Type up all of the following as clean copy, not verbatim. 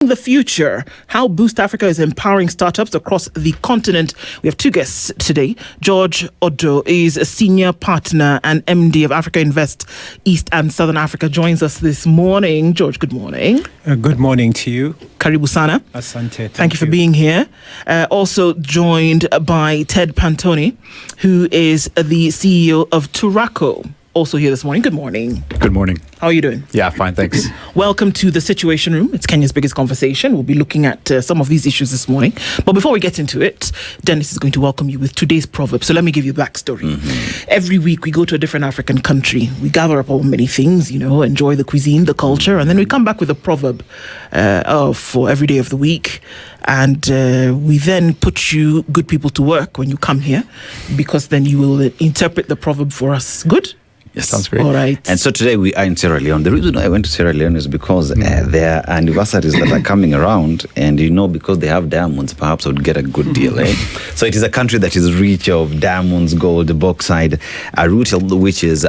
The future, how Boost Africa is empowering startups across the continent. We have two guests today. George Odo is a senior partner and MD of AfricInvest East and Southern Africa, joins us this morning. George, good morning. Good morning to you. Karibu sana. Asante. Thank you for being here. Also joined by Ted Pantone, who is the CEO of Turaco. Also here this morning. Good morning. Good morning. How are you doing? Yeah, fine, thanks. Welcome to the Situation Room. It's Kenya's biggest conversation. We'll be looking at some of these issues this morning. But before we get into it, Dennis is going to welcome you with today's proverb. So let me give you a backstory. Every week we go to a different African country. We gather up on many things, enjoy the cuisine, the culture, and then we come back with a proverb for every day of the week. And we then put you good people to work when you come here, because then you will interpret the proverb for us. Good? Yes, sounds great. All right. And so today we are in Sierra Leone. The reason I went to Sierra Leone is because there are anniversaries that are coming around, and because they have diamonds, perhaps I would get a good deal. So it is a country that is rich of diamonds, gold, bauxite, rutile, which is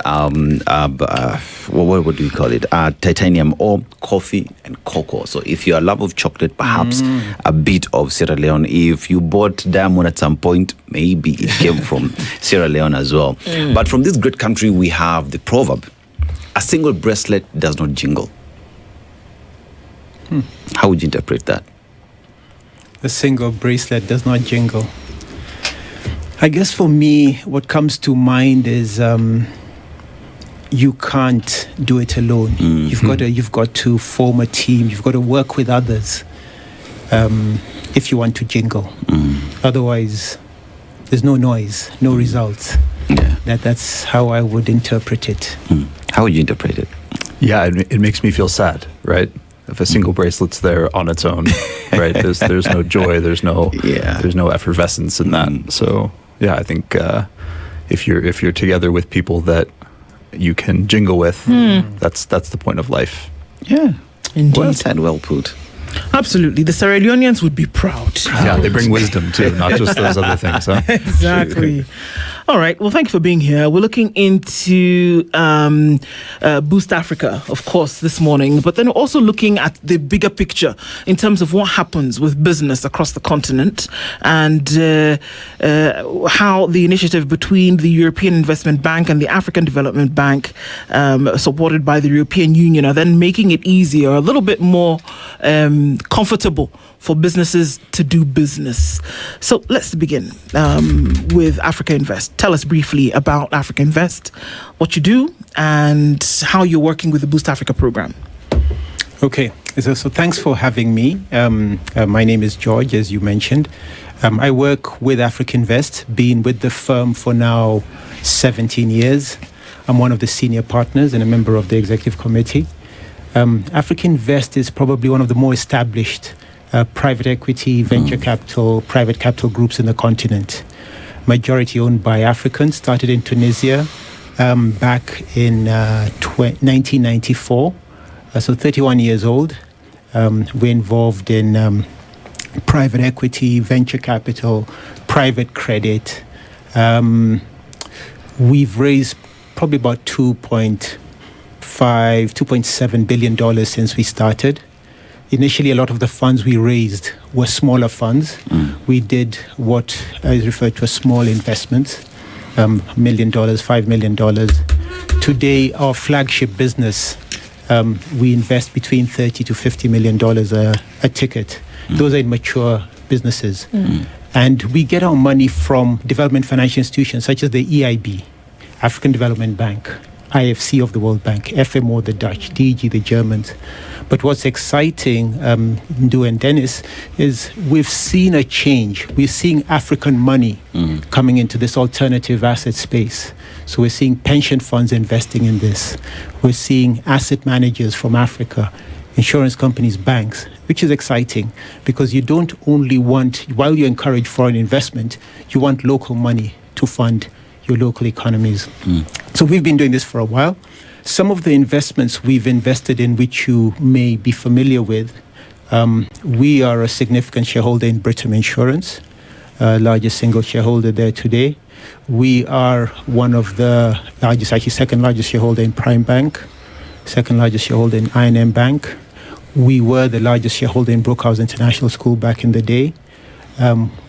what do we call it? Titanium ore, coffee, and cocoa. So if you're a lover of chocolate, perhaps a bit of Sierra Leone. If you bought diamond at some point, maybe it came from Sierra Leone as well. But from this great country, we have the proverb: a single bracelet does not jingle. How would you interpret that? A single bracelet does not jingle. I guess for me, what comes to mind is you can't do it alone. You've got to form a team. You've got to work with others if you want to jingle. Otherwise, there's no noise, no results. That's how I would interpret it. How would you interpret it? Yeah, it makes me feel sad, right? If a single bracelet's there on its own, right? There's no joy, there's no effervescence in that. So yeah, I think if you're together with people that you can jingle with, that's the point of life. Yeah, indeed. Well said, well put. Absolutely. The Sierra Leoneans would be proud. Yeah, they bring wisdom too, not just those other things, huh? Exactly. All right. Well, thank you for being here. We're looking into Boost Africa, of course, this morning, but then also looking at the bigger picture in terms of what happens with business across the continent, and how the initiative between the European Investment Bank and the African Development Bank, supported by the European Union, are then making it easier, a little bit more comfortable for businesses to do business. So let's begin with AfricInvest. Tell us briefly about AfricInvest, what you do, and how you're working with the Boost Africa program. Okay, so thanks for having me. My name is George, as you mentioned. I work with AfricInvest, been with the firm for now 17 years. I'm one of the senior partners and a member of the executive committee. AfricInvest is probably one of the more established private equity, venture capital, private capital groups in the continent. Majority owned by Africans, started in Tunisia back in 1994. So 31 years old. We're involved in private equity, venture capital, private credit. We've raised probably about $2.7 billion since we started. Initially, a lot of the funds we raised were smaller funds. We did what is referred to as small investments, $1 million, $5 million. Today, our flagship business, we invest between $30 to $50 million a ticket. Those are in mature businesses. And we get our money from development financial institutions such as the EIB, African Development Bank, IFC of the World Bank, FMO, the Dutch, DG, the Germans. But what's exciting, Ndu and Dennis, is we've seen a change. We're seeing African money coming into this alternative asset space. So we're seeing pension funds investing in this. We're seeing asset managers from Africa, insurance companies, banks, which is exciting because you don't only want, while you encourage foreign investment, you want local money to fund your local economies. So we've been doing this for a while. Some of the investments we've invested in, which you may be familiar with, we are a significant shareholder in Britam Insurance, largest single shareholder there today. We are one of the largest, actually second largest shareholder in Prime Bank, second largest shareholder in I&M Bank. We were the largest shareholder in Brookhouse International School back in the day.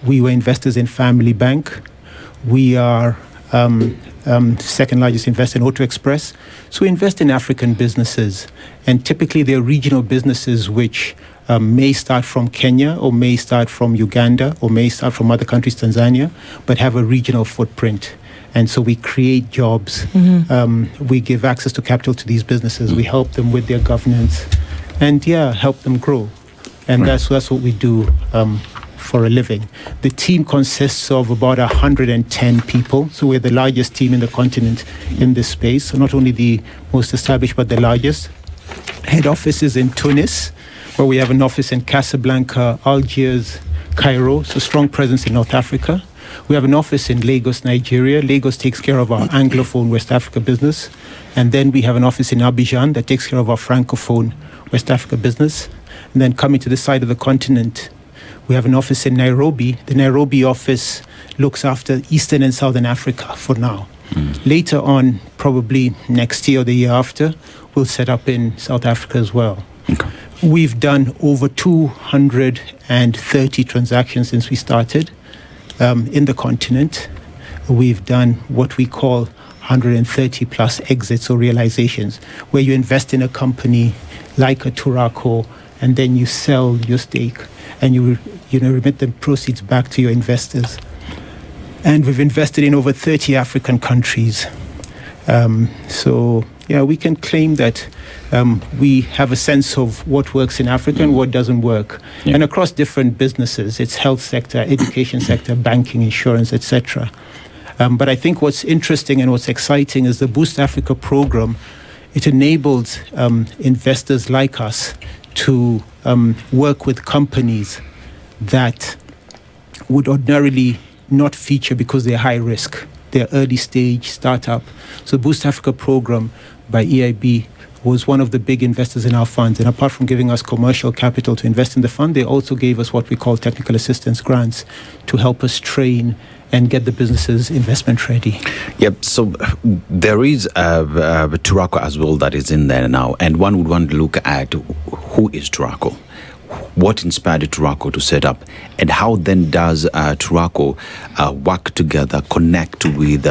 We were investors in Family Bank. We are second largest investor in Auto Express. So we invest in African businesses, and typically they're regional businesses which may start from Kenya or may start from Uganda or may start from other countries, Tanzania, but have a regional footprint. And so we create jobs. We give access to capital to these businesses. We help them with their governance and help them grow. And that's what we do for a living. The team consists of about 110 people. So we're the largest team in the continent in this space. So not only the most established, but the largest. Head office is in Tunis, where we have an office in Casablanca, Algiers, Cairo, so strong presence in North Africa. We have an office in Lagos, Nigeria. Lagos takes care of our Anglophone West Africa business. And then we have an office in Abidjan that takes care of our Francophone West Africa business. And then coming to the side of the continent, we have an office in Nairobi. The Nairobi office looks after Eastern and Southern Africa for now. Later on, probably next year or the year after, we'll set up in South Africa as well. Okay. We've done over 230 transactions since we started in the continent. We've done what we call 130 plus exits or realizations, where you invest in a company like a Turaco, and then you sell your stake and you remit the proceeds back to your investors. And we've invested in over 30 African countries. So we can claim that we have a sense of what works in Africa and what doesn't work. Yeah. And across different businesses, it's health sector, education sector, banking, insurance, etc. But I think what's interesting and what's exciting is the Boost Africa program. It enables investors like us to work with companies that would ordinarily not feature because they're high risk. They're early stage startup. So Boost Africa program by EIB was one of the big investors in our funds. And apart from giving us commercial capital to invest in the fund, they also gave us what we call technical assistance grants to help us train and get the businesses investment ready. Yep. So there is Turaco as well that is in there now. And one would want to look at who is Turaco? What inspired Turaco to set up? And how then does Turaco work together, connect with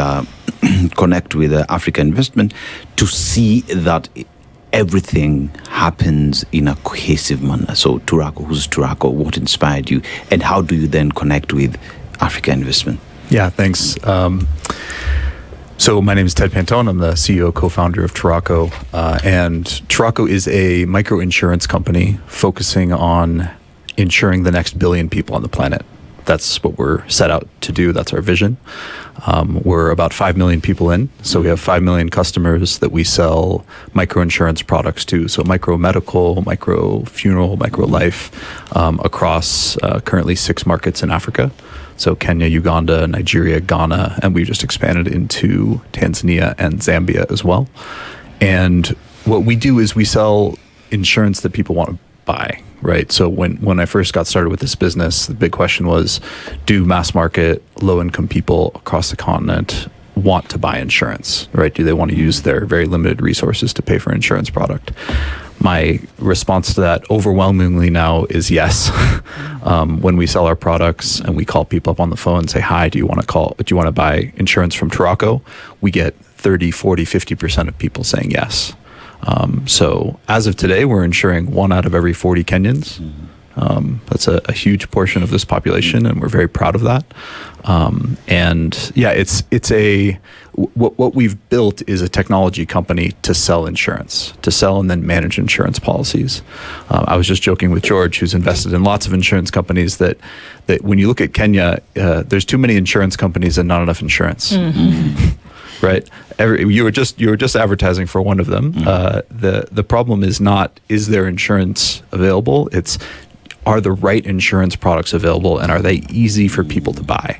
Africa Investment to see that everything happens in a cohesive manner? So Turaco, who's Turaco? What inspired you? And how do you then connect with Africa Investment? Yeah, thanks. So my name is Ted Pantone. I'm the CEO, co-founder of Turaco. And Turaco is a micro-insurance company focusing on insuring the next billion people on the planet. That's what we're set out to do. That's our vision. We're about 5 million people in. So we have 5 million customers that we sell micro-insurance products to. So micro-medical, micro-funeral, micro-life across currently 6 markets in Africa. So Kenya, Uganda, Nigeria, Ghana, and we just expanded into Tanzania and Zambia as well. And what we do is we sell insurance that people want to buy, right? So when I first got started with this business, the big question was, do mass market, low-income people across the continent want to buy insurance, right? Do they want to use their very limited resources to pay for an insurance product? My response to that overwhelmingly now is yes. When we sell our products and we call people up on the phone and say, hi, do you want to buy insurance from Turaco? We get 30, 40, 50% of people saying yes. So as of today, we're insuring 1 out of every 40 Kenyans. That's a huge portion of this population, and we're very proud of that. What we've built is a technology company to sell insurance, to sell and then manage insurance policies. I was just joking with George, who's invested in lots of insurance companies, that when you look at Kenya, there's too many insurance companies and not enough insurance. Right? You were just advertising for one of them. The problem is not, is there insurance available? It's, are the right insurance products available, and are they easy for people to buy?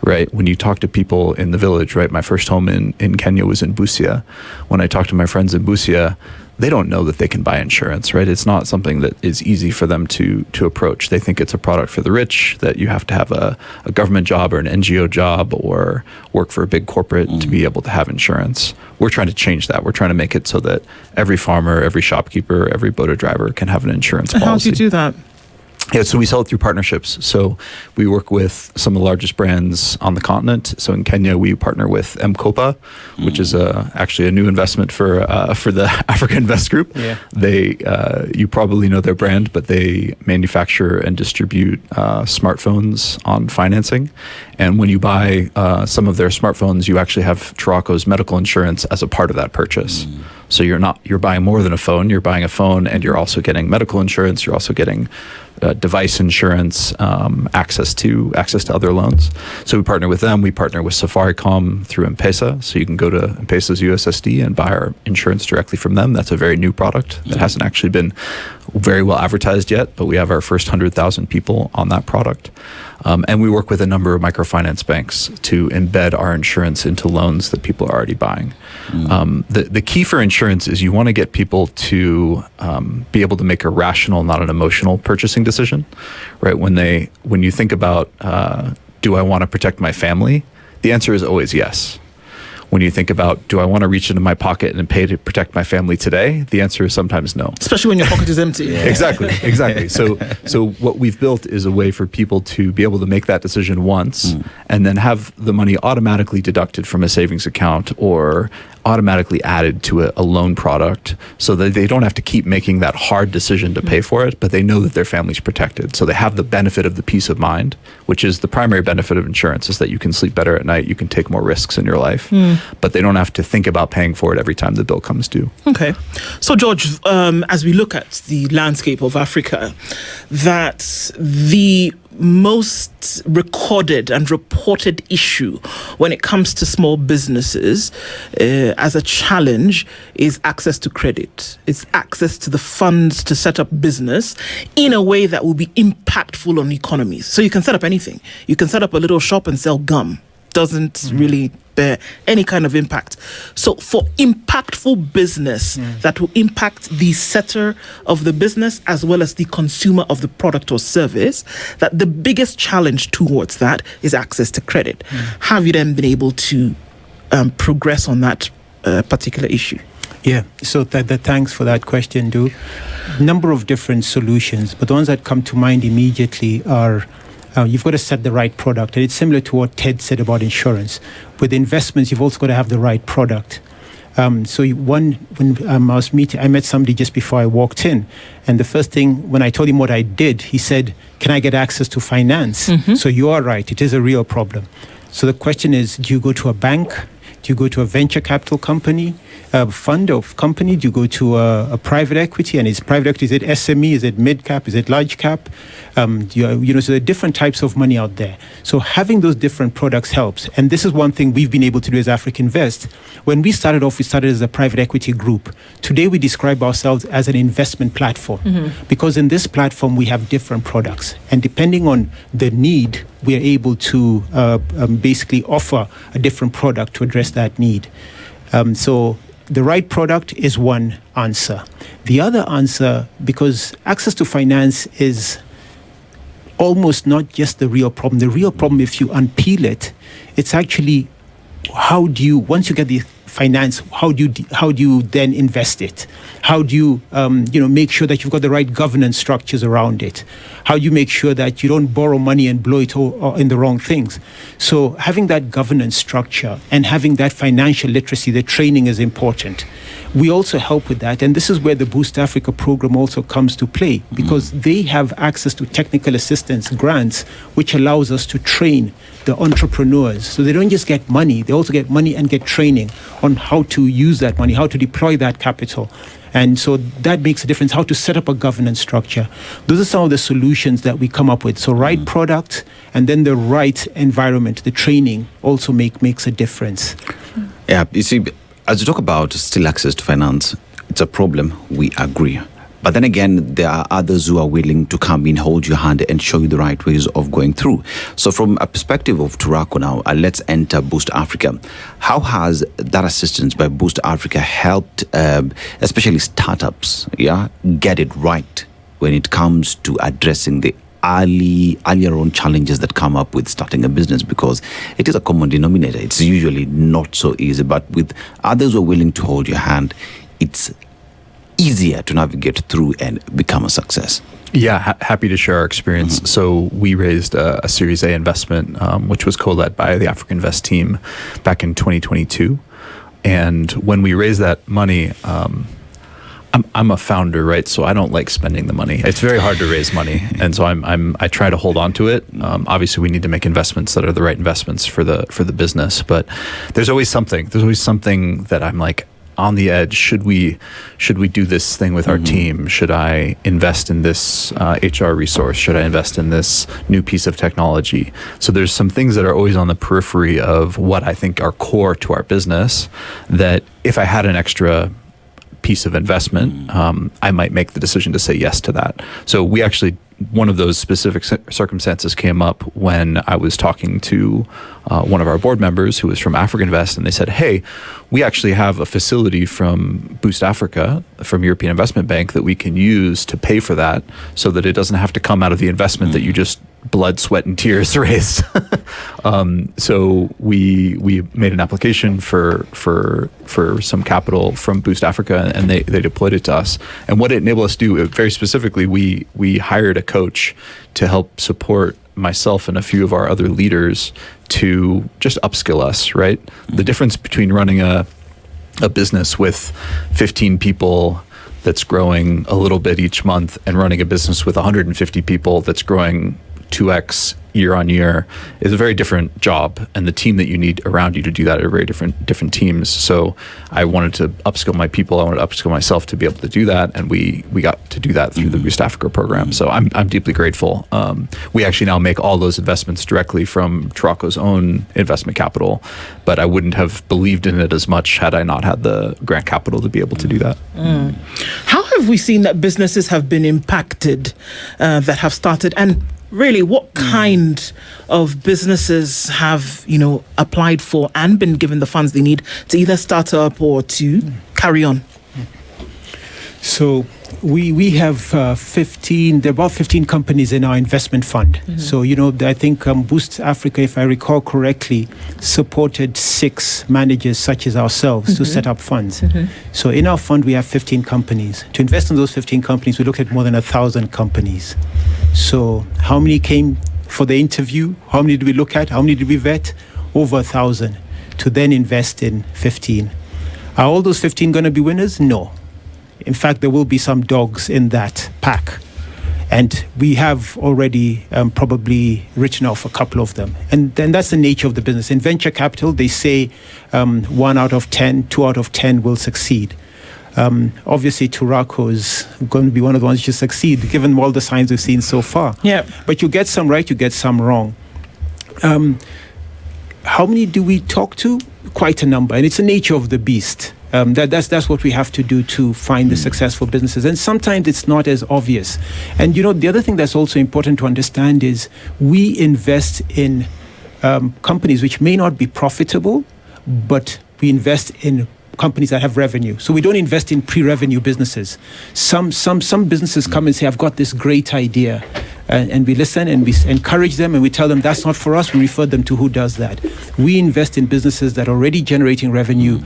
Right? When you talk to people in the village, right? My first home in Kenya was in Busia. When I talked to my friends in Busia, they don't know that they can buy insurance, right? It's not something that is easy for them to approach. They think it's a product for the rich, that you have to have a government job or an NGO job or work for a big corporate to be able to have insurance. We're trying to change that. We're trying to make it so that every farmer, every shopkeeper, every boater driver can have an insurance policy. How do you do that? Yeah, so we sell it through partnerships. So we work with some of the largest brands on the continent. So in Kenya, we partner with M-Kopa, which is actually a new investment for the AfricInvest group. Yeah. They, you probably know their brand, but they manufacture and distribute smartphones on financing. And when you buy some of their smartphones, you actually have Turaco's medical insurance as a part of that purchase. So you're buying more than a phone. You're buying a phone, and you're also getting medical insurance. You're also getting device insurance, access to other loans. So we partner with them. We partner with Safaricom through M-Pesa. So you can go to M-Pesa's USSD and buy our insurance directly from them. That's a very new product that hasn't actually been very well advertised yet, but we have our first 100,000 people on that product. And we work with a number of microfinance banks to embed our insurance into loans that people are already buying. The key for insurance is you want to get people to be able to make a rational, not an emotional purchasing decision, right? When you think about, do I want to protect my family? The answer is always yes. When you think about, do I want to reach into my pocket and pay to protect my family today? The answer is sometimes no. Especially when your pocket is empty. Exactly. So what we've built is a way for people to be able to make that decision once and then have the money automatically deducted from a savings account or automatically added to a loan product so that they don't have to keep making that hard decision to pay for it, but they know that their family's protected. So they have the benefit of the peace of mind, which is the primary benefit of insurance, is that you can sleep better at night, you can take more risks in your life, but they don't have to think about paying for it every time the bill comes due. Okay. So, George, as we look at the landscape of Africa, that the most recorded and reported issue when it comes to small businesses as a challenge is access to credit. It's access to the funds to set up business in a way that will be impactful on economies. So you can set up anything. You can set up a little shop and sell gum. Doesn't really bear any kind of impact. So for impactful business that will impact the setter of the business as well as the consumer of the product or service, that the biggest challenge towards that is access to credit. Have you then been able to progress on that particular issue? Yeah, so thanks for that question, Du. Number of different solutions, but the ones that come to mind immediately are you've got to set the right product. And it's similar to what Ted said about insurance. With investments, you've also got to have the right product. When I was meeting, I met somebody just before I walked in. And the first thing, when I told him what I did, he said, can I get access to finance? So you are right. It is a real problem. So the question is, do you go to a bank? Do you go to a venture capital company, a fund of company? Do you go to a private equity? And is private equity, is it SME? Is it mid cap? Is it large cap? So there are different types of money out there. So having those different products helps. And this is one thing we've been able to do as AfricInvest. When we started off, we started as a private equity group. Today, we describe ourselves as an investment platform because in this platform, we have different products. And depending on the need, we are able to basically offer a different product to address that need. So the right product is one answer. The other answer, because access to finance is almost not just the real problem. The real problem, if you unpeel it, it's actually how do you, once you get the finance, how do you then invest it? How do you make sure that you've got the right governance structures around it? How do you make sure that you don't borrow money and blow it all in the wrong things? So having that governance structure and having that financial literacy, the training is important. We also help with that, and this is where the Boost Africa program also comes to play, because they have access to technical assistance grants, which allows us to train the entrepreneurs. So they don't just get money, they also get money and get training on how to use that money, how to deploy that capital. And so that makes a difference, how to set up a governance structure. Those are some of the solutions that we come up with. So right product and then the right environment, the training also makes a difference. Yeah, you see, as you talk about still access to finance, it's a problem, we agree. But then again, there are others who are willing to come in, hold your hand, and show you the right ways of going through. So from a perspective of Turaco now, let's enter Boost Africa. How has that assistance by Boost Africa helped, especially startups, get it right when it comes to addressing the earlier on challenges that come up with starting a business? Because it is a common denominator. It's usually not so easy, but with others who are willing to hold your hand, it's easier to navigate through and become a success. Yeah, happy to share our experience. Mm-hmm. So we raised a Series A investment, which was co-led by the AfricInvest team back in 2022. And when we raised that money, I'm a founder, right? So I don't like spending the money. It's very hard to raise money, and so I try to hold on to it. Obviously, we need to make investments that are the right investments for the business. But there's always something that I'm like on the edge. Should we do this thing with our team? Should I invest in this HR resource? Should I invest in this new piece of technology? So there's some things that are always on the periphery of what I think are core to our business, that if I had an extra piece of investment, I might make the decision to say yes to that. So we actually, one of those specific circumstances came up when I was talking to one of our board members who was from AfricInvest, and they said, hey, we actually have a facility from Boost Africa, from European Investment Bank, that we can use to pay for that, so that it doesn't have to come out of the investment that you just blood, sweat, and tears raised. So we made an application for some capital from Boost Africa, and they deployed it to us. And what it enabled us to do, very specifically, we hired a coach to help support myself and a few of our other leaders to just upskill us, right? The difference between running a business with 15 people that's growing a little bit each month and running a business with 150 people that's growing 2x year on year is a very different job, and the team that you need around you to do that are very different teams. So I wanted to upskill my people. I wanted to upskill myself to be able to do that, and we got to do that through the Boost Africa program. So I'm deeply grateful. We actually now make all those investments directly from Turaco's own investment capital, but I wouldn't have believed in it as much had I not had the grant capital to be able to do that. How have we seen that businesses have been impacted that have started, and really, what kind of businesses have, applied for and been given the funds they need to either start up or to carry on? So we have 15, there are about 15 companies in our investment fund. So, I think Boost Africa, if I recall correctly, supported 6 managers such as ourselves to set up funds. So in our fund, we have 15 companies. To invest in those 15 companies, we look at more than 1,000 companies. So how many came for the interview? How many did we look at? How many did we vet? Over 1,000 to then invest in 15. Are all those 15 going to be winners? No. In fact, there will be some dogs in that pack. And we have already probably written off a couple of them. And then that's the nature of the business. In venture capital, they say 1 out of 10, 2 out of 10 will succeed. Obviously, Turaco is going to be one of the ones to succeed, given all the signs we've seen so far. Yeah. But you get some right, you get some wrong. How many do we talk to? Quite a number. And it's the nature of the beast. That's what we have to do to find the successful businesses. And sometimes it's not as obvious. And, the other thing that's also important to understand is we invest in companies which may not be profitable, but we invest in companies that have revenue. So we don't invest in pre-revenue businesses. Some businesses come and say, I've got this great idea. And we listen and we encourage them and we tell them that's not for us. We refer them to who does that. We invest in businesses that are already generating revenue,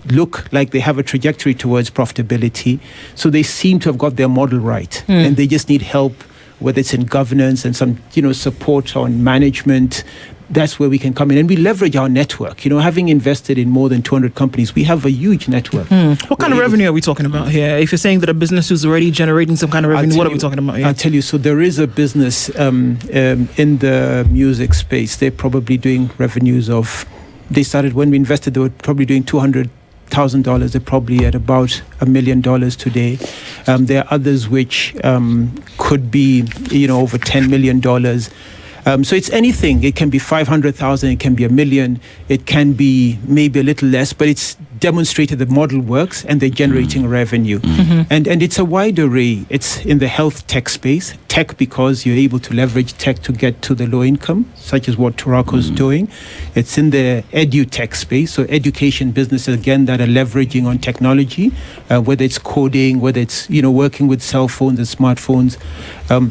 look like they have a trajectory towards profitability. So they seem to have got their model right. And they just need help, whether it's in governance and some, support on management. That's where we can come in, and we leverage our network. Having invested in more than 200 companies, we have a huge network. What kind of revenue are we talking about here? If you're saying that a business is already generating some kind of revenue, what are we talking about here? I'll tell you. So there is a business in the music space. They're probably doing revenues of. They started when we invested. They were probably doing $200,000. They're probably at about $1 million today. There are others which could be, over $10 million. So it's anything. It can be 500,000. It can be $1 million. It can be maybe a little less, but it's demonstrated the model works and they're generating revenue. And it's a wide array. It's in the health tech space. Tech because you're able to leverage tech to get to the low income, such as what Turaco is doing. It's in the edu-tech space, so education businesses, again, that are leveraging on technology, whether it's coding, whether it's working with cell phones and smartphones.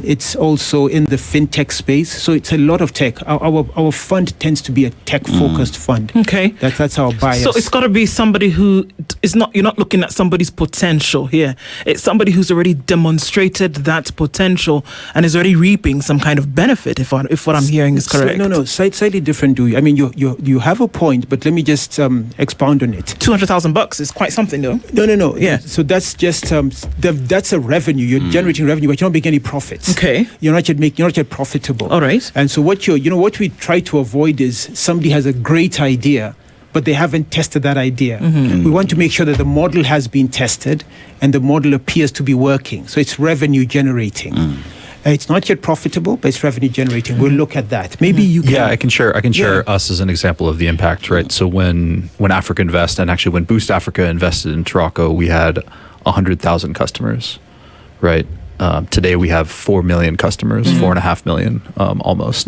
It's also in the fintech space, so it's a lot of tech. Our fund tends to be a tech-focused fund. Okay. That's our bias. So it's got to be somebody who is not, you're not looking at somebody's potential here. It's somebody who's already demonstrated that potential and is already reaping some kind of benefit, if what I'm hearing is correct. No, slightly different, Dewey. I mean, you have a point, but let me just expound on it. $200,000 is quite something, though. No. Yeah. So that's just that's a revenue. You're generating revenue, but you're not making any profits. Okay. You're not yet profitable. All right. And so what we try to avoid is somebody has a great idea, but they haven't tested that idea. We want to make sure that the model has been tested and the model appears to be working. So it's revenue generating. It's not yet profitable, but it's revenue generating. We'll look at that. Maybe you can. Yeah, I can share us as an example of the impact, right? So when AfricInvest, and actually when Boost Africa invested in Turaco, we had 100,000 customers, right? Today we have 4 million customers, 4.5 million almost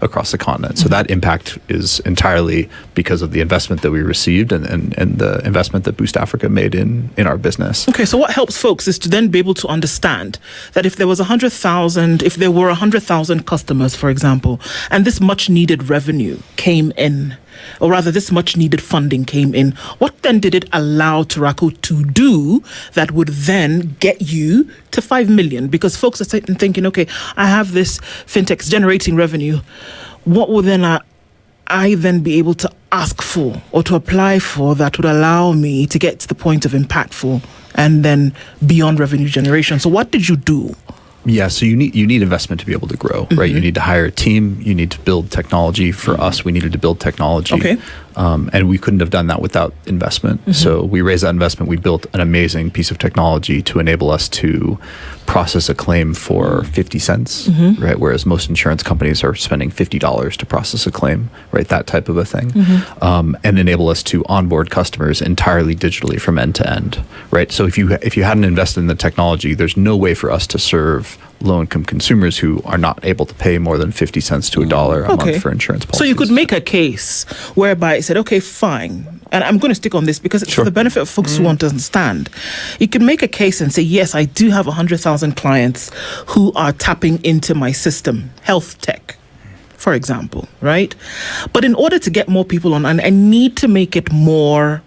across the continent. So that impact is entirely because of the investment that we received and the investment that Boost Africa made in our business. Okay, so what helps folks is to then be able to understand that if there were 100,000 customers, for example, and this much needed revenue came in, or rather this much needed funding came in, what then did it allow Turaco to do that would then get you to 5 million? Because folks are sitting thinking, okay, I have this fintech generating revenue. What will then I then be able to ask for or to apply for that would allow me to get to the point of impactful and then beyond revenue generation? So what did you do? Yeah, so you need investment to be able to grow, right? You need to hire a team. You need to build technology. For us, we needed to build technology. Okay. And we couldn't have done that without investment. So we raised that investment. We built an amazing piece of technology to enable us to process a claim for 50 cents, right? Whereas most insurance companies are spending $50 to process a claim, right? That type of a thing. And enable us to onboard customers entirely digitally from end to end, right? So if you hadn't invested in the technology, there's no way for us to serve low-income consumers who are not able to pay more than 50 cents to $1 a month for insurance policies. So you could make a case whereby it said, okay, fine. And I'm going to stick on this because it's for the benefit of folks who want to understand. You can make a case and say, yes, I do have 100,000 clients who are tapping into my system, health tech, for example, right? But in order to get more people on, and I need to make it more...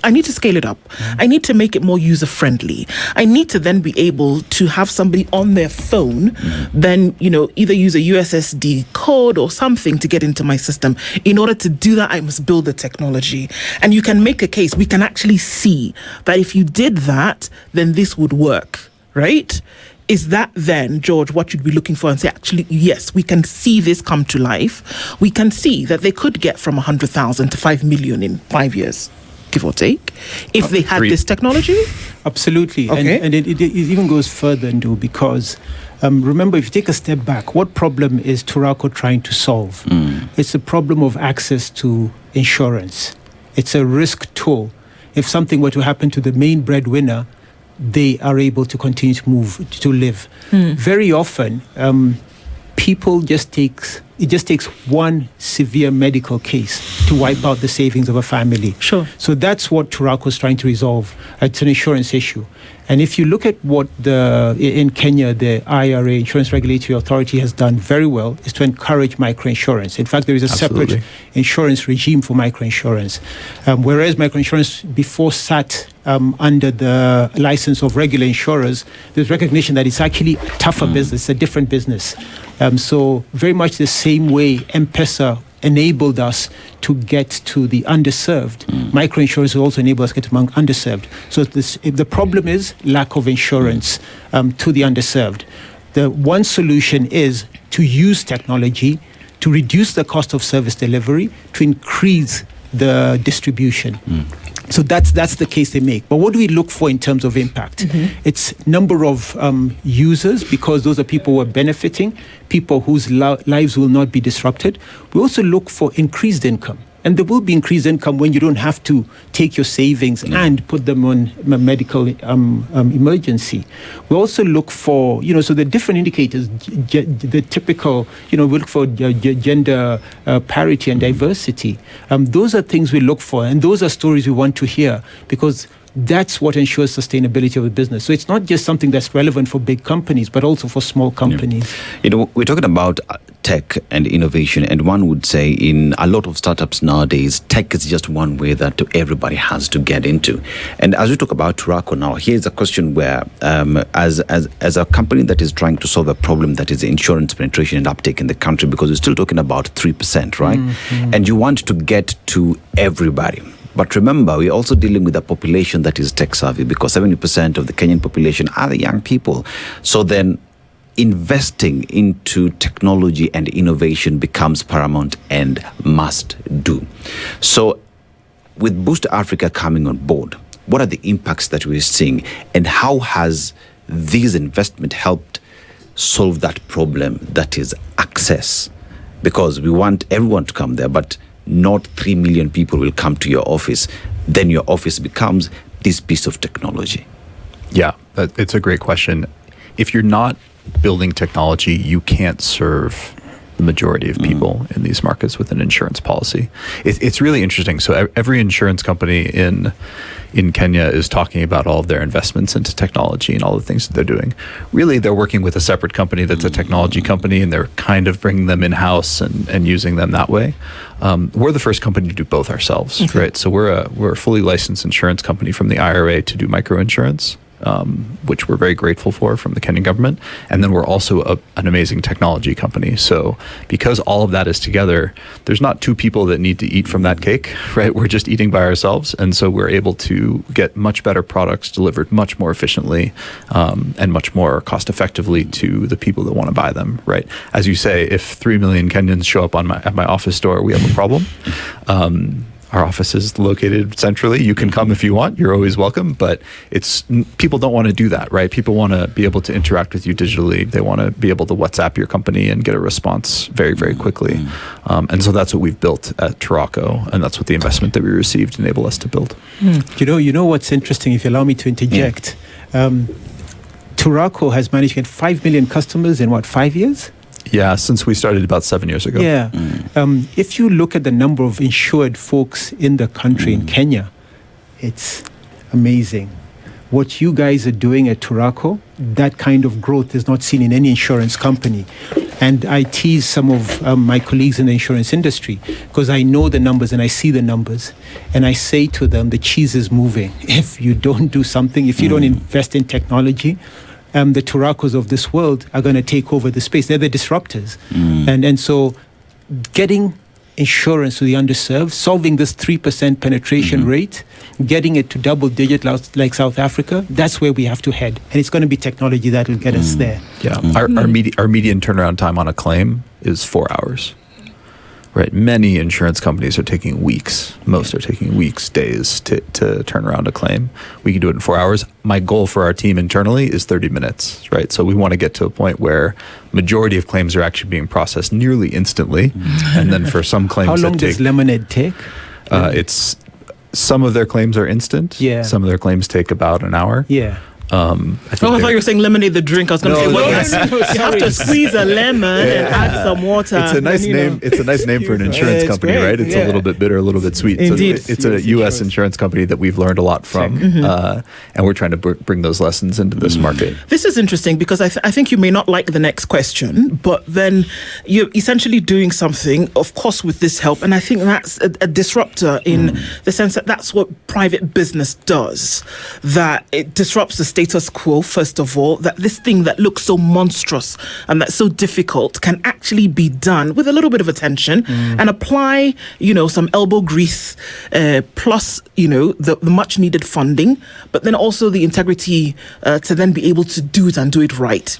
I need to scale it up. I need to make it more user-friendly. I need to then be able to have somebody on their phone then, either use a USSD code or something to get into my system. In order to do that, I must build the technology. And you can make a case. We can actually see that if you did that, then this would work, right? Is that then, George, what you'd be looking for and say, actually, yes, we can see this come to life. We can see that they could get from 100,000 to 5 million in 5 years, give or take, if they had this technology? Absolutely. Okay. And it even goes further, Ndu, because remember, if you take a step back, what problem is Turaco trying to solve? It's the problem of access to insurance. It's a risk tool. If something were to happen to the main breadwinner, they are able to continue to live. Very often, it just takes one severe medical case to wipe out the savings of a family. Sure. So that's what Turaco is trying to resolve. It's an insurance issue. And if you look at what in Kenya, the IRA, Insurance Regulatory Authority, has done very well, is to encourage microinsurance. In fact, there is a separate insurance regime for microinsurance. Whereas microinsurance before sat under the license of regular insurers, there's recognition that it's actually a tougher business, a different business. So very much the same way M-Pesa enabled us to get to the underserved. Microinsurance will also enable us to get among underserved. So the problem is lack of insurance to the underserved. The one solution is to use technology to reduce the cost of service delivery, to increase the distribution. So that's the case they make. But what do we look for in terms of impact? It's number of users, because those are people who are benefiting, people whose lives will not be disrupted. We also look for increased income. And there will be increased income when you don't have to take your savings and put them on a medical emergency. We also look for, so the different indicators, the typical, we look for gender parity and diversity. Those are things we look for, and those are stories we want to hear, because that's what ensures sustainability of a business. So it's not just something that's relevant for big companies, but also for small companies. We're talking about tech and innovation, and one would say in a lot of startups nowadays, tech is just one way that everybody has to get into. And as we talk about Turaco now, here's a question where, as a company that is trying to solve a problem that is insurance penetration and uptake in the country, because we're still talking about 3%, right? Mm-hmm. And you want to get to everybody. But remember, we're also dealing with a population that is tech savvy, because 70% of the Kenyan population are the young people. So then investing into technology and innovation becomes paramount and must do. So with Boost Africa coming on board, what are the impacts that we're seeing, and how has this investment helped solve that problem that is access? Because we want everyone to come there, but not 3 million people will come to your office. Then your office becomes this piece of technology. Yeah, it's a great question. If you're not building technology, you can't serve the majority of people in these markets with an insurance policy. It's really interesting. So every insurance company in Kenya is talking about all of their investments into technology and all the things that they're doing. Really, they're working with a separate company that's a technology company, and they're kind of bringing them in-house and using them that way. We're the first company to do both ourselves, right? So we're a fully licensed insurance company from the IRA to do microinsurance, which we're very grateful for from the Kenyan government. And then we're also an amazing technology company. So because all of that is together, there's not two people that need to eat from that cake, right? We're just eating by ourselves. And so we're able to get much better products delivered much more efficiently and much more cost effectively to the people that want to buy them, right? As you say, if 3 million Kenyans show up at my office door, we have a problem. Our office is located centrally. You can come if you want. You're always welcome. But people don't want to do that, right? People want to be able to interact with you digitally. They want to be able to WhatsApp your company and get a response very, very quickly. And so that's what we've built at Turaco, and that's what the investment that we received enabled us to build. You know what's interesting, if you allow me to interject? Turaco has managed to get 5 million customers in 5 years? Yeah, since we started about 7 years ago. Yeah. If you look at the number of insured folks in the country, in Kenya, it's amazing. What you guys are doing at Turaco, that kind of growth is not seen in any insurance company. And I tease some of my colleagues in the insurance industry, because I know the numbers and I see the numbers. And I say to them, the cheese is moving. If you don't do something, if you don't invest in technology, the Turacos of this world are going to take over the space. They're the disruptors. And so getting insurance to the underserved, solving this 3% penetration rate, getting it to double digit like South Africa, that's where we have to head. And it's going to be technology that will get us there. Yeah. Our median turnaround time on a claim is 4 hours. Right, many insurance companies are taking weeks. Most are taking weeks, days to turn around a claim. We can do it in 4 hours. My goal for our team internally is 30 minutes, right? So we want to get to a point where majority of claims are actually being processed nearly instantly. And then for some claims how long does Lemonade take? It's some of their claims are instant. Yeah. Some of their claims take about an hour. Yeah. I thought you were saying lemonade the drink. I was going to say, you have to squeeze a lemon and add some water. It's a nice name. It's a nice name for an insurance company, right? It's a little bit bitter, a little bit sweet. Indeed. So it's a U.S. insurance company that we've learned a lot from, and we're trying to bring those lessons into this market. This is interesting because I think you may not like the next question, but then you're essentially doing something, of course, with this help, and I think that's a disruptor in the sense that that's what private business does. That it disrupts the status quo, first of all, that this thing that looks so monstrous and that's so difficult can actually be done with a little bit of attention and apply, some elbow grease plus, the much needed funding, but then also the integrity to then be able to do it and do it right.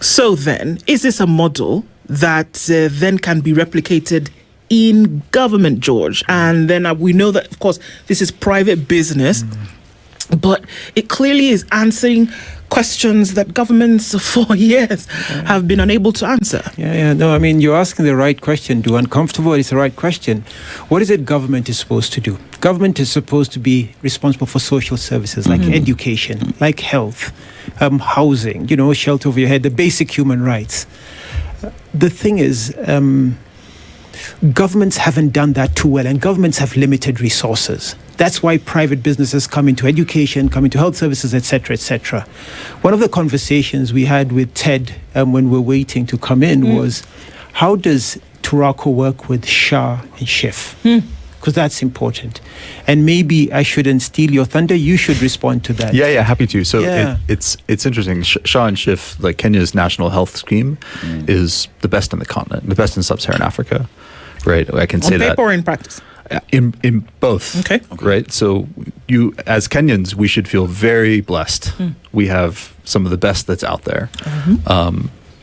So then, is this a model that then can be replicated in government, George? And then we know that, of course, this is private business. But it clearly is answering questions that governments for years have been unable to answer. No, I mean, you're asking the right question. Do uncomfortable is the right question. What is it government is supposed to do? Government is supposed to be responsible for social services like education, like health, housing, shelter over your head, the basic human rights. The thing is, governments haven't done that too well, and governments have limited resources. That's why private businesses come into education, come into health services, etc., etc. One of the conversations we had with Ted when we were waiting to come in was, how does Turaco work with Shah and Schiff? Because that's important. And maybe I shouldn't steal your thunder. You should respond to that. Yeah, happy to. So it's interesting. Shah and Schiff, like Kenya's national health scheme, is the best in the continent, the best in sub-Saharan Africa, right? I can say that. On paper or in practice? In both. Okay. Right. So you, as Kenyans, we should feel very blessed. We have some of the best that's out there.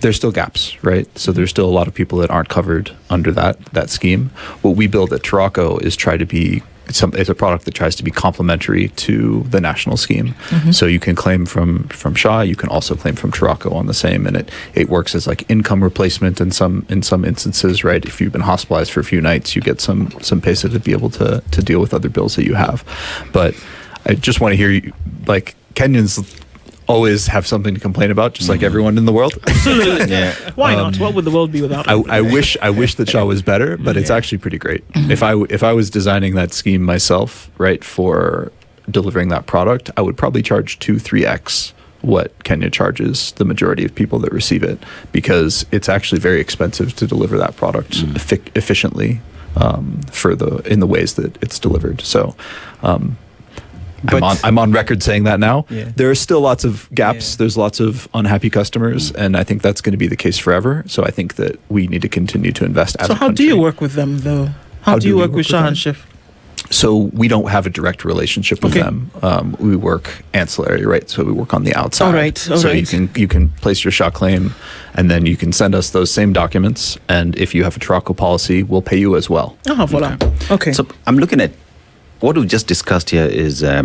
There's still gaps, right? So there's still a lot of people that aren't covered under that scheme. What we build at Turaco is it's a product that tries to be complementary to the national scheme. So you can claim from Shah, you can also claim from Turaco on the same, and it works as like income replacement in some instances, right? If you've been hospitalized for a few nights, you get some paysa to be able to deal with other bills that you have. But I just want to hear you, like, Kenyans always have something to complain about, just like everyone in the world. Absolutely. Why not? What would the world be without? I wish that Shah was better, but it's actually pretty great. If I was designing that scheme myself, right, for delivering that product, I would probably charge 2-3x what Kenya charges the majority of people that receive it, because it's actually very expensive to deliver that product efficiently in the ways that it's delivered. So. I'm on record saying that now. There are still lots of gaps. There's lots of unhappy customers, and I think that's going to be the case forever. So I think that we need to continue to invest as a country. So how do you work with them, though? How do you work with Shah and Schiff? So we don't have a direct relationship with them. We work ancillary, right? So we work on the outside. All right. So you can place your Shah claim, and then you can send us those same documents. And if you have a Turaco policy, we'll pay you as well. Voila. Okay. So I'm looking at what we've just discussed here is a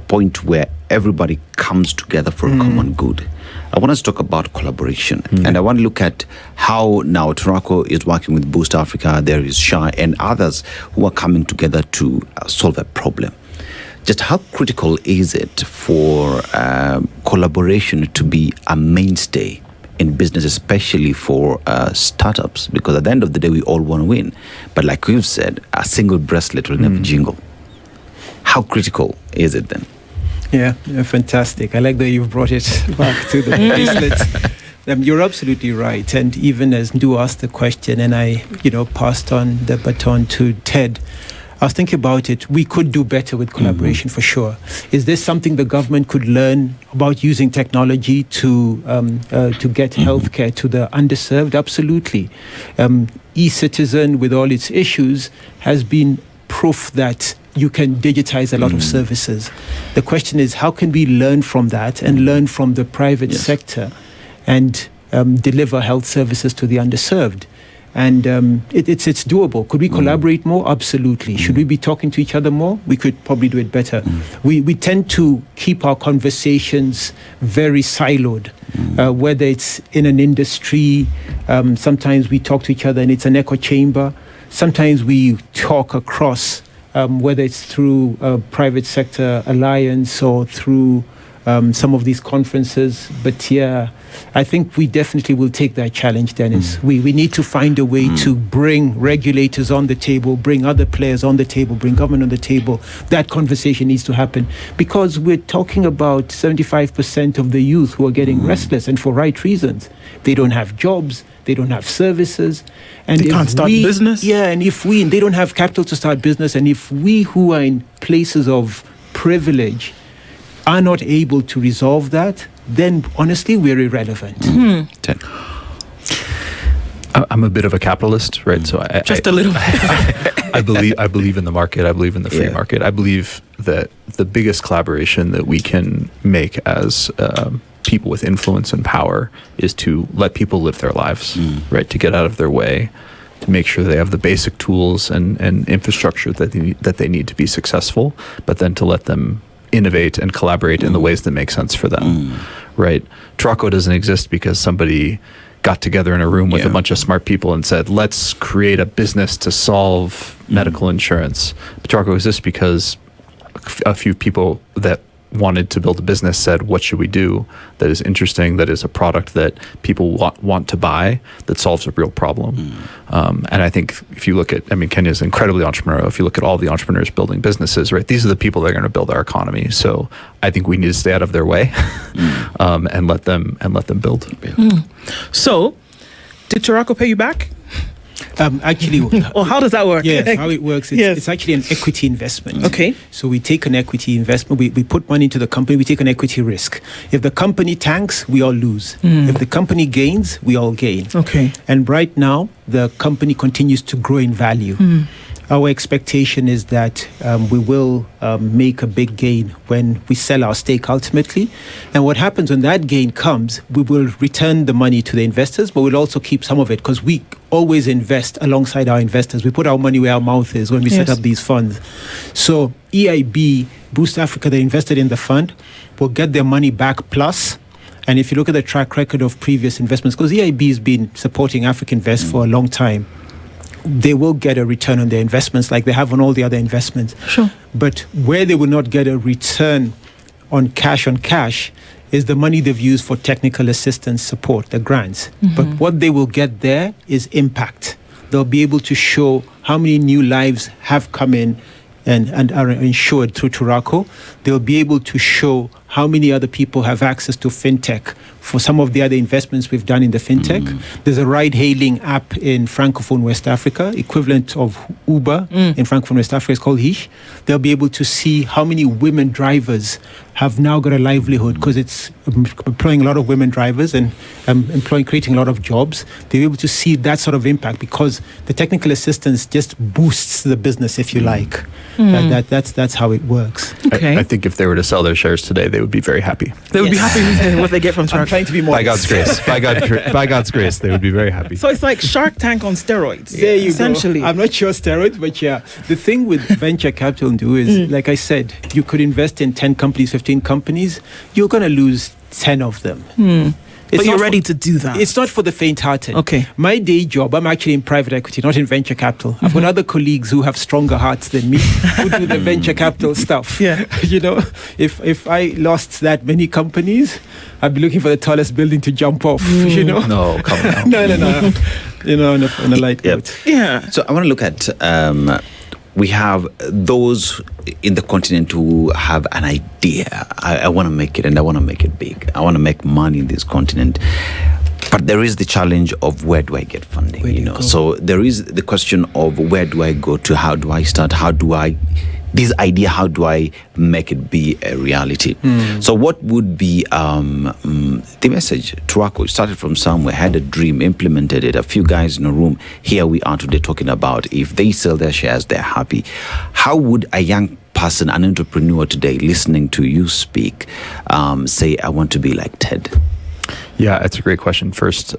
point where everybody comes together for a common good. I want us to talk about collaboration, and I want to look at how now Turaco is working with Boost Africa. There is Shah and others who are coming together to solve a problem. Just how critical is it for collaboration to be a mainstay in business, especially for startups? Because at the end of the day, we all want to win. But like we've said, a single bracelet will never jingle. How critical is it then? Yeah, fantastic. I like that you've brought it back to the bracelets. You're absolutely right. And even as Ndu asked the question and I, passed on the baton to Ted, I was thinking about it. We could do better with collaboration for sure. Is this something the government could learn about using technology to get healthcare to the underserved? Absolutely. E-Citizen, with all its issues, has been proof that you can digitize a lot of services. The question is, how can we learn from that and learn from the private sector and deliver health services to the underserved? And it's doable. Could we collaborate more? Absolutely. Should we be talking to each other more? We could probably do it better. We tend to keep our conversations very siloed, whether it's in an industry. Sometimes we talk to each other and it's an echo chamber. Sometimes we talk across, whether it's through a private sector alliance or through some of these conferences. But yeah, I think we definitely will take that challenge, Dennis. We need to find a way to bring regulators on the table, bring other players on the table, bring government on the table. That conversation needs to happen, because we're talking about 75% of the youth who are getting restless, and for right reasons. They don't have jobs, they don't have services, and they can't start business. Yeah, and they don't have capital to start business, and if we who are in places of privilege are not able to resolve that, then honestly we're irrelevant. I'm a bit of a capitalist, right? So just a little. I believe in the market. I believe in the free market. I believe that the biggest collaboration that we can make as people with influence and power is to let people live their lives, right? To get out of their way, to make sure they have the basic tools and infrastructure that they need to be successful, but then to let them innovate and collaborate in the ways that make sense for them, right? Turaco doesn't exist because somebody got together in a room with a bunch of smart people and said, let's create a business to solve medical insurance. But Turaco exists because a few people that wanted to build a business said, what should we do that is interesting, that is a product that people want to buy, that solves a real problem. And I think if you look at, Kenya's incredibly entrepreneurial. If you look at all the entrepreneurs building businesses, right, these are the people that are going to build our economy. So I think we need to stay out of their way and let them build. So, did Turaco pay you back? Actually, or how does that work? Yes, how it works. It's actually an equity investment. Okay. So we take an equity investment. We put money into the company. We take an equity risk. If the company tanks, we all lose. If the company gains, we all gain. Okay. And right now, the company continues to grow in value. Our expectation is that we will make a big gain when we sell our stake ultimately. And what happens when that gain comes, we will return the money to the investors, but we'll also keep some of it because we always invest alongside our investors. We put our money where our mouth is when we set up these funds. So EIB, Boost Africa, they invested in the fund, will get their money back plus. And if you look at the track record of previous investments, because EIB has been supporting AfricInvest for a long time, they will get a return on their investments like they have on all the other investments. Sure. But where they will not get a return on cash is the money they've used for technical assistance support, the grants. But what they will get there is impact. They'll be able to show how many new lives have come in and are insured through Turaco. They'll be able to show how many other people have access to fintech for some of the other investments we've done in the fintech. There's a ride-hailing app in Francophone West Africa, equivalent of Uber in Francophone West Africa. It's called Hish. They'll be able to see how many women drivers have now got a livelihood because it's employing a lot of women drivers and creating a lot of jobs. They'll be able to see that sort of impact because the technical assistance just boosts the business, if you like. That's how it works. Okay. I think if they were to sell their shares today, they would be very happy. They would be happy with what they get from Turaco. I'm trying to be more By God's grace. By God's grace, they would be very happy. So it's like Shark Tank on steroids. There you essentially. go. I'm not sure steroids, but yeah. The thing with venture capital is, like I said, you could invest in 10 companies, 15 companies. You're going to lose 10 of them. But you're ready to do that. It's not for the faint-hearted. Okay. My day job, I'm actually in private equity, not in venture capital. I've got other colleagues who have stronger hearts than me who do the venture capital stuff. Yeah. You know, if I lost that many companies, I'd be looking for the tallest building to jump off, you know? No, come on. No. You know, on a light note. Yeah. So I want to look at we have those in the continent who have an idea. I want to make it, and I want to make it big. I want to make money in this continent. But there is the challenge of where do I get funding? You know, so there is the question of where do I go to? How do I start? How do I make it be a reality? So what would be the message? Turaco started from somewhere, had a dream, implemented it. A few guys in a room. Here we are today talking about if they sell their shares, they're happy. How would a young person, an entrepreneur today, listening to you speak, say, I want to be like Ted? Yeah, that's a great question. First,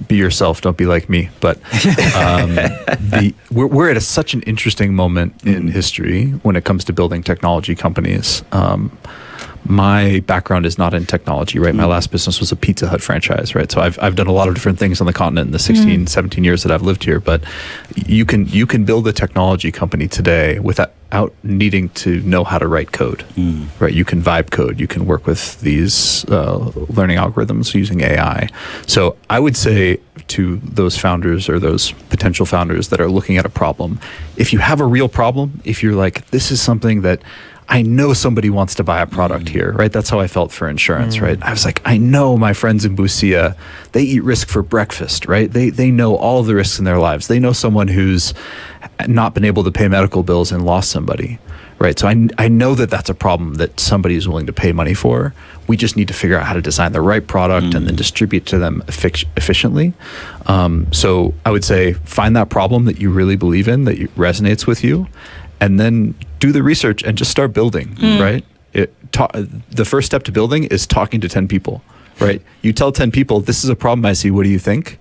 be yourself. Don't be like me. But we're at such an interesting moment in history when it comes to building technology companies. My background is not in technology, right? My last business was a Pizza Hut franchise, right? So I've done a lot of different things on the continent in the 16, 17 years that I've lived here. But you can build a technology company today without needing to know how to write code, right? You can vibe code. You can work with these learning algorithms using AI. So I would say to those founders or those potential founders that are looking at a problem, if you have a real problem, if you're like, this is something that I know somebody wants to buy a product here, right? That's how I felt for insurance, right? I was like, I know my friends in Busia, they eat risk for breakfast, right? They know all of the risks in their lives. They know someone who's not been able to pay medical bills and lost somebody, right? So I know that that's a problem that somebody is willing to pay money for. We just need to figure out how to design the right product and then distribute to them efficiently. So I would say find that problem that you really believe in, that resonates with you, and then do the research and just start building, right? The first step to building is talking to 10 people, right? You tell 10 people, this is a problem I see, what do you think?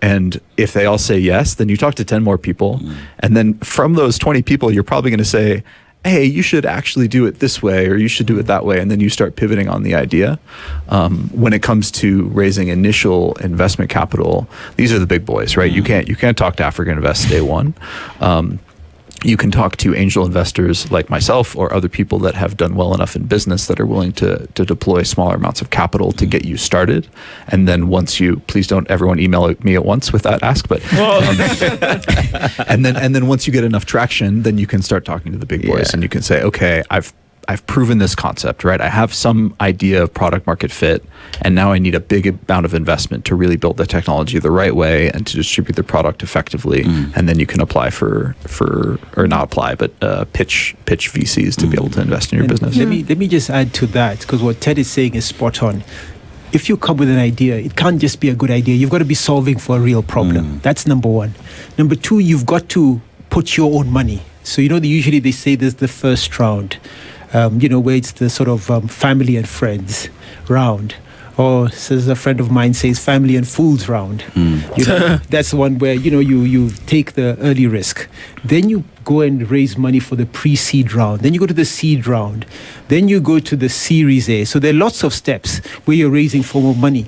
And if they all say yes, then you talk to 10 more people. And then from those 20 people, you're probably going to say, hey, you should actually do it this way, or you should do it that way, and then you start pivoting on the idea. When it comes to raising initial investment capital, these are the big boys, right? You can't talk to AfricInvest day one. You can talk to angel investors like myself or other people that have done well enough in business that are willing to deploy smaller amounts of capital to get you started. And then once please don't everyone email me at once with that ask, but and then once you get enough traction, then you can start talking to the big boys and you can say, okay, I've proven this concept, right? I have some idea of product market fit, and now I need a big amount of investment to really build the technology the right way and to distribute the product effectively. And then you can apply or not apply, but pitch VCs to be able to invest in your business. Let me just add to that, because what Ted is saying is spot on. If you come with an idea, it can't just be a good idea. You've got to be solving for a real problem. That's number one. Number two, you've got to put your own money. So, usually they say there's the first round. Where it's the sort of family and friends round. Or, as a friend of mine says, family and fools round. That's the one where, you take the early risk. Then you go and raise money for the pre-seed round. Then you go to the seed round. Then you go to the Series A. So there are lots of steps where you're raising for more money.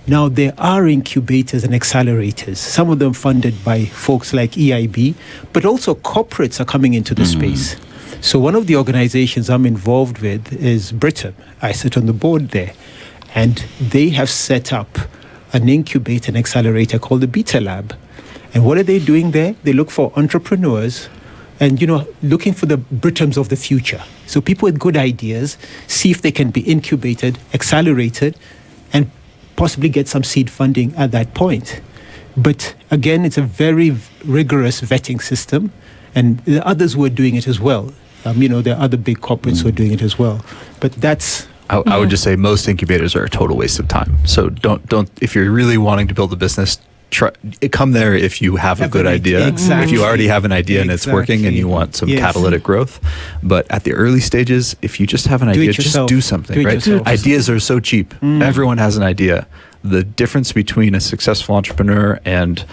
Now, there are incubators and accelerators, some of them funded by folks like EIB, but also corporates are coming into the space. So one of the organizations I'm involved with is Britain. I sit on the board there. And they have set up an incubator and accelerator called the Beta Lab. And what are they doing there? They look for entrepreneurs and, looking for the Britons of the future. So people with good ideas, see if they can be incubated, accelerated, and possibly get some seed funding at that point. But again, it's a very rigorous vetting system. And there are others who are doing it as well. There are other big corporates who are doing it as well. But that's... I would just say most incubators are a total waste of time. So don't if you're really wanting to build a business, come there if you have a good idea. Exactly. If you already have an idea and it's working and you want some catalytic growth. But at the early stages, if you just have an idea, just do something, right? Ideas are so cheap. Everyone has an idea. The difference between a successful entrepreneur and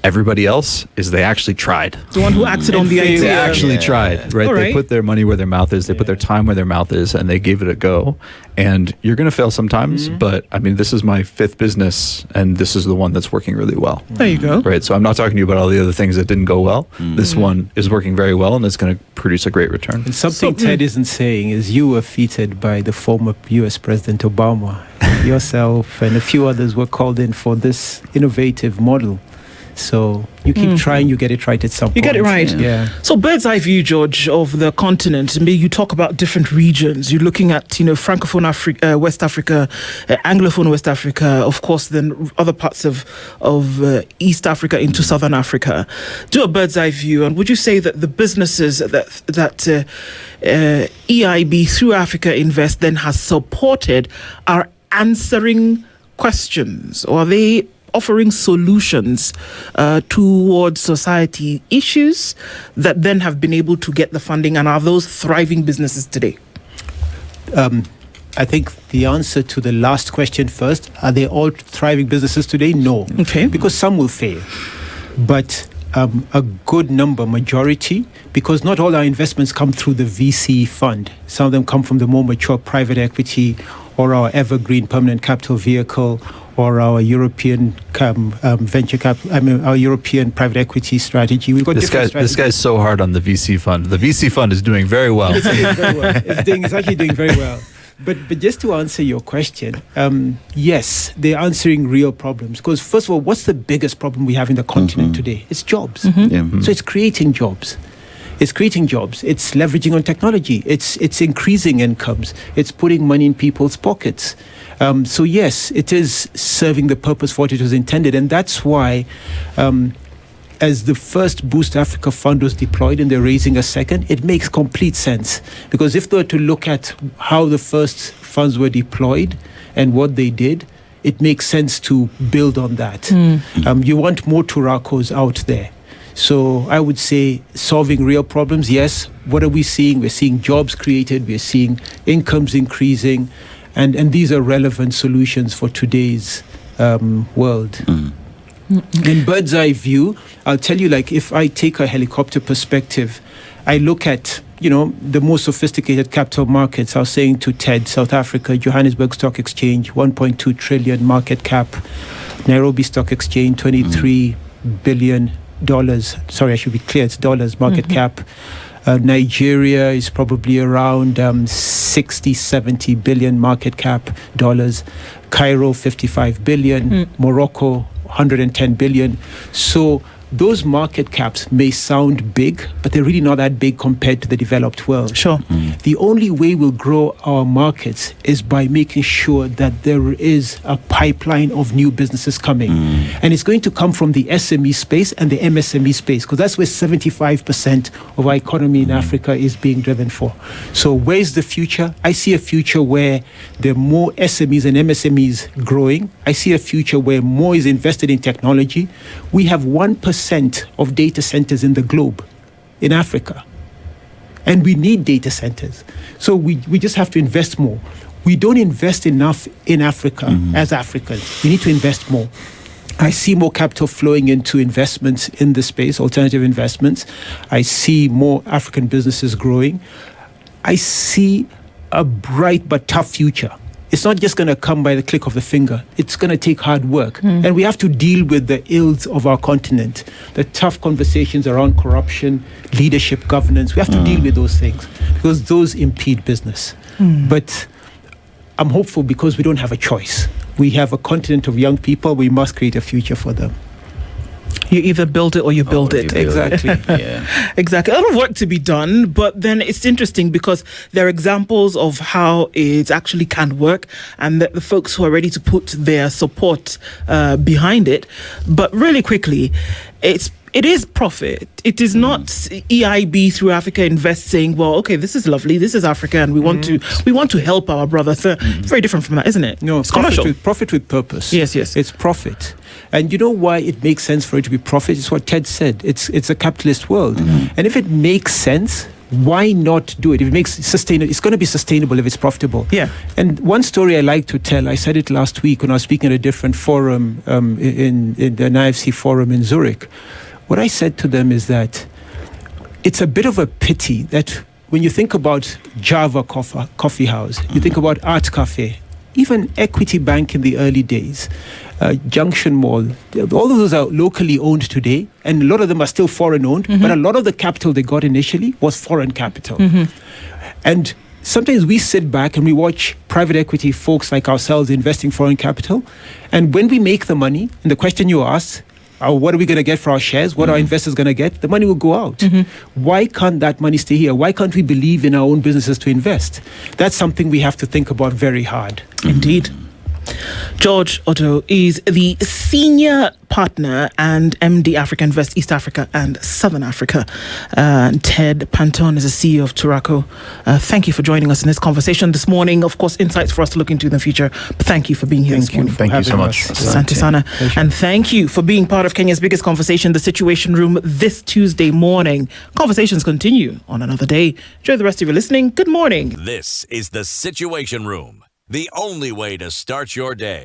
everybody else is they actually tried. The one who acted on the idea. They actually tried, right? They put their money where their mouth is. They put their time where their mouth is, and they gave it a go. And you're going to fail sometimes, but I mean, this is my 5th business, and this is the one that's working really well. There you go. Right. So I'm not talking to you about all the other things that didn't go well. This one is working very well, and it's going to produce a great return. And something Ted isn't saying is you were featured by the former U.S. President Obama. Yourself and a few others were called in for this innovative model. So you keep trying, you get it right at some point. You get it right. Yeah. So bird's eye view, George, of the continent. Maybe you talk about different regions. You're looking at, Francophone Africa, West Africa, Anglophone West Africa, of course, then other parts of East Africa into Southern Africa. Do a bird's eye view. And would you say that the businesses that EIB through AfricInvest then has supported are answering questions, or are they offering solutions towards society issues that then have been able to get the funding, and are those thriving businesses today? I think the answer to the last question first, are they all thriving businesses today? No. Okay. Because some will fail. But a good number, majority, because not all our investments come through the VC fund. Some of them come from the more mature private equity or our evergreen permanent capital vehicle, or our European venture capital, our European private equity strategy. We've got this guy's so hard on the VC fund. The VC fund is doing very well. It's actually doing very well. But just to answer your question, yes, they're answering real problems. Because first of all, what's the biggest problem we have in the continent today? It's jobs. So it's creating jobs. It's creating jobs. It's leveraging on technology. It's increasing incomes. It's putting money in people's pockets. So yes, it is serving the purpose for what it was intended. And that's why as the first Boost Africa fund was deployed and they're raising a second, it makes complete sense. Because if they were to look at how the first funds were deployed and what they did, it makes sense to build on that. You want more Turacos out there. So I would say solving real problems, yes. What are we seeing? We're seeing jobs created. We're seeing incomes increasing. And these are relevant solutions for today's world. In bird's eye view, I'll tell you, like, if I take a helicopter perspective, I look at the most sophisticated capital markets. I was saying to Ted, South Africa, Johannesburg Stock Exchange, 1.2 trillion market cap. Nairobi Stock Exchange, $23 billion. Sorry, I should be clear, it's dollars market cap. Nigeria is probably around 60, 70 billion market cap dollars. Cairo, 55 billion. Morocco, 110 billion. So those market caps may sound big, but they're really not that big compared to the developed world. Sure. The only way we'll grow our markets is by making sure that there is a pipeline of new businesses coming. And it's going to come from the SME space and the MSME space, because that's where 75% of our economy in Africa is being driven for. So where's the future? I see a future where there are more SMEs and MSMEs growing. I see a future where more is invested in technology. We have 1% of data centers in the globe, in Africa. And we need data centers. So we just have to invest more. We don't invest enough in Africa as Africans. We need to invest more. I see more capital flowing into investments in the space, alternative investments. I see more African businesses growing. I see a bright but tough future. It's not just going to come by the click of the finger. It's going to take hard work. And we have to deal with the ills of our continent, the tough conversations around corruption, leadership, governance. We have to deal with those things because those impede business. But I'm hopeful because we don't have a choice. We have a continent of young people. We must create a future for them. You either build it or you build it. Exactly. Exactly. A lot of work to be done, but then it's interesting because there are examples of how it actually can work and that the folks who are ready to put their support behind it. But really quickly, it is profit. It is not EIB through Africa Invest saying, well, okay, this is lovely, this is Africa, and we want to help our brothers. It's very different from that, isn't it? No, it's commercial. Profit with purpose. Yes. It's profit. And you know why it makes sense for it to be profit? It's what Ted said. It's a capitalist world. And if it makes sense, why not do it? If it makes sustainable, it's going to be sustainable if it's profitable. Yeah. And one story I like to tell, I said it last week when I was speaking at a different forum in the IFC forum in Zurich. What I said to them is that it's a bit of a pity that when you think about Java Coffee House, you think about Art Cafe, even Equity Bank in the early days, Junction Mall, all of those are locally owned today, and a lot of them are still foreign owned, but a lot of the capital they got initially was foreign capital. And sometimes we sit back and we watch private equity folks like ourselves investing foreign capital, and when we make the money, and the question you asked, what are we going to get for our shares? What are our investors going to get? The money will go out. Why can't that money stay here? Why can't we believe in our own businesses to invest? That's something we have to think about very hard. Indeed. George Otto is the senior partner and MD AfricInvest East Africa and Southern Africa. Ted Pantone is the CEO of Turaco. Thank you for joining us in this conversation this morning. Of course, insights for us to look into in the future. But thank you for being here this morning. Thank you so much. Asante sana. And thank you for being part of Kenya's biggest conversation, The Situation Room, this Tuesday morning. Conversations continue on another day. Enjoy the rest of your listening. Good morning. This is The Situation Room, the only way to start your day.